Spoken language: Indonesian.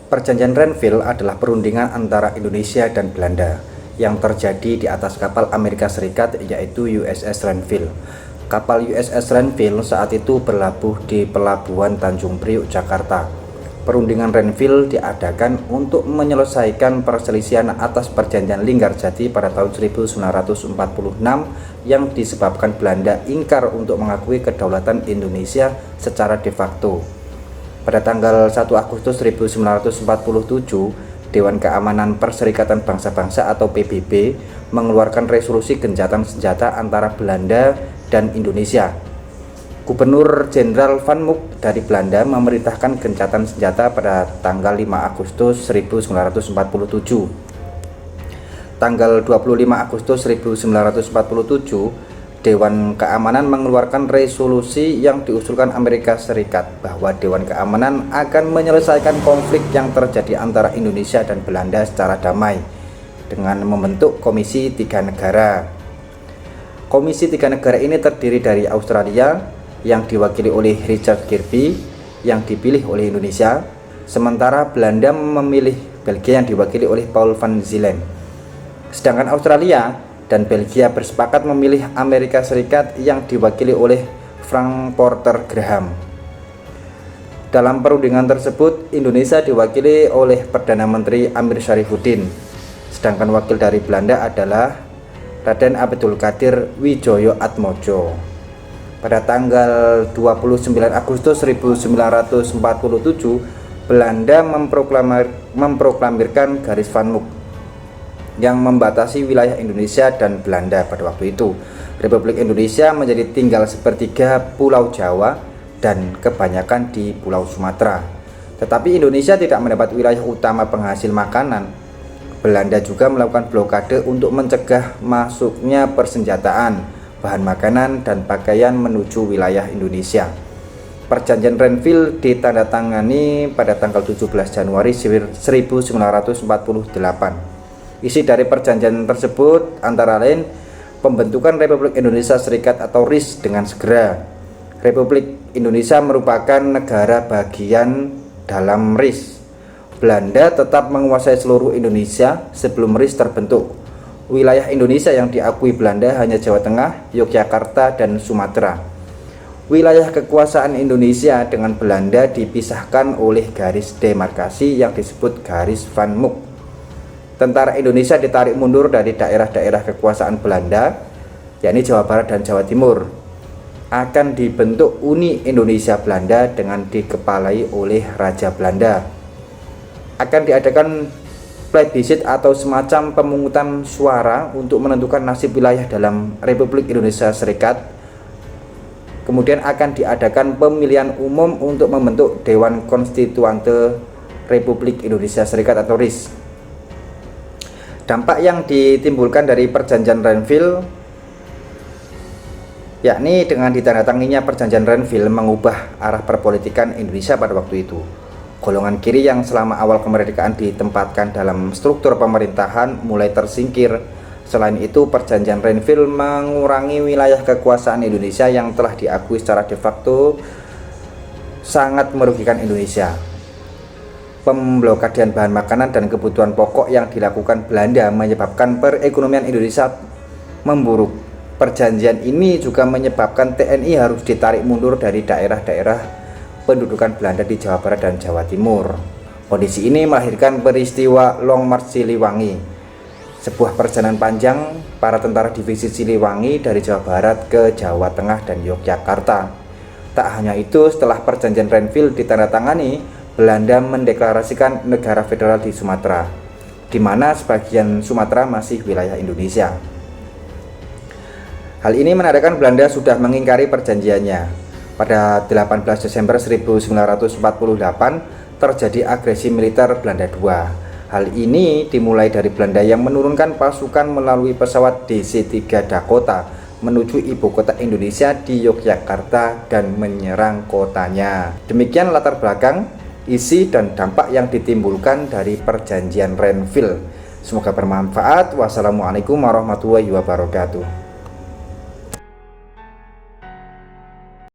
Perjanjian Renville adalah perundingan antara Indonesia dan Belanda yang terjadi di atas kapal Amerika Serikat, yaitu USS Renville. Kapal USS Renville saat itu berlabuh di Pelabuhan Tanjung Priok, Jakarta. Perundingan Renville diadakan untuk menyelesaikan perselisihan atas Perjanjian Linggarjati pada tahun 1946 yang disebabkan Belanda ingkar untuk mengakui kedaulatan Indonesia secara de facto. Pada tanggal 1 Agustus 1947, Dewan Keamanan Perserikatan Bangsa-Bangsa atau PBB mengeluarkan resolusi gencatan senjata antara Belanda dan Indonesia. Gubernur Jenderal Van Mook dari Belanda memerintahkan gencatan senjata pada tanggal 5 Agustus 1947. Tanggal 25 Agustus 1947, Dewan Keamanan mengeluarkan resolusi yang diusulkan Amerika Serikat bahwa Dewan Keamanan akan menyelesaikan konflik yang terjadi antara Indonesia dan Belanda secara damai dengan membentuk Komisi Tiga Negara. Komisi Tiga Negara ini terdiri dari Australia yang diwakili oleh Richard Kirby yang dipilih oleh Indonesia, sementara Belanda memilih Belgia yang diwakili oleh Paul van Zielen. Sedangkan Australia dan Belgia bersepakat memilih Amerika Serikat yang diwakili oleh Frank Porter Graham. Dalam perundingan tersebut, Indonesia diwakili oleh Perdana Menteri Amir Syarifuddin, sedangkan wakil dari Belanda adalah Raden Abdul Qadir Widjoyo Atmojo. Pada tanggal 29 Agustus 1947, Belanda memproklamirkan garis Van Mook yang membatasi wilayah Indonesia dan Belanda pada waktu itu. Republik Indonesia menjadi tinggal sepertiga Pulau Jawa dan kebanyakan di Pulau Sumatera. Tetapi Indonesia tidak mendapat wilayah utama penghasil makanan. Belanda juga melakukan blokade untuk mencegah masuknya persenjataan, bahan makanan, dan pakaian menuju wilayah Indonesia. Perjanjian Renville ditandatangani pada tanggal 17 Januari 1948. Isi dari perjanjian tersebut antara lain pembentukan Republik Indonesia Serikat atau RIS dengan segera. Republik Indonesia merupakan negara bagian dalam RIS. Belanda tetap menguasai seluruh Indonesia sebelum RIS terbentuk. Wilayah Indonesia yang diakui Belanda hanya Jawa Tengah, Yogyakarta, dan Sumatera. Wilayah kekuasaan Indonesia dengan Belanda dipisahkan oleh garis demarkasi yang disebut garis Van Mook. Tentara Indonesia ditarik mundur dari daerah-daerah kekuasaan Belanda, yakni Jawa Barat dan Jawa Timur. Akan dibentuk Uni Indonesia Belanda dengan dikepalai oleh Raja Belanda. Akan diadakan plebiscit atau semacam pemungutan suara untuk menentukan nasib wilayah dalam Republik Indonesia Serikat. Kemudian akan diadakan pemilihan umum untuk membentuk Dewan Konstituante Republik Indonesia Serikat atau RIS. Dampak yang ditimbulkan dari Perjanjian Renville, yakni dengan ditandatanganinya Perjanjian Renville mengubah arah perpolitikan Indonesia pada waktu itu. Golongan kiri yang selama awal kemerdekaan ditempatkan dalam struktur pemerintahan mulai tersingkir. Selain itu, Perjanjian Renville mengurangi wilayah kekuasaan Indonesia yang telah diakui secara de facto, sangat merugikan Indonesia. Pemblokadian bahan makanan dan kebutuhan pokok yang dilakukan Belanda menyebabkan perekonomian Indonesia memburuk. Perjanjian ini juga menyebabkan TNI harus ditarik mundur dari daerah-daerah pendudukan Belanda di Jawa Barat dan Jawa Timur. Kondisi ini melahirkan peristiwa Long March Siliwangi, sebuah perjalanan panjang para tentara divisi Siliwangi dari Jawa Barat ke Jawa Tengah dan Yogyakarta. Tak hanya itu, setelah Perjanjian Renville ditandatangani, Belanda mendeklarasikan negara federal di Sumatera, di mana sebagian Sumatera masih wilayah Indonesia. Hal ini menandakan Belanda sudah mengingkari perjanjiannya. Pada 18 Desember 1948 terjadi agresi militer Belanda II. Hal ini dimulai dari Belanda yang menurunkan pasukan melalui pesawat DC-3 Dakota menuju ibu kota Indonesia di Yogyakarta dan menyerang kotanya. Demikian latar belakang, isi, dan dampak yang ditimbulkan dari Perjanjian Renville. Semoga bermanfaat. Wassalamualaikum warahmatullahi wabarakatuh.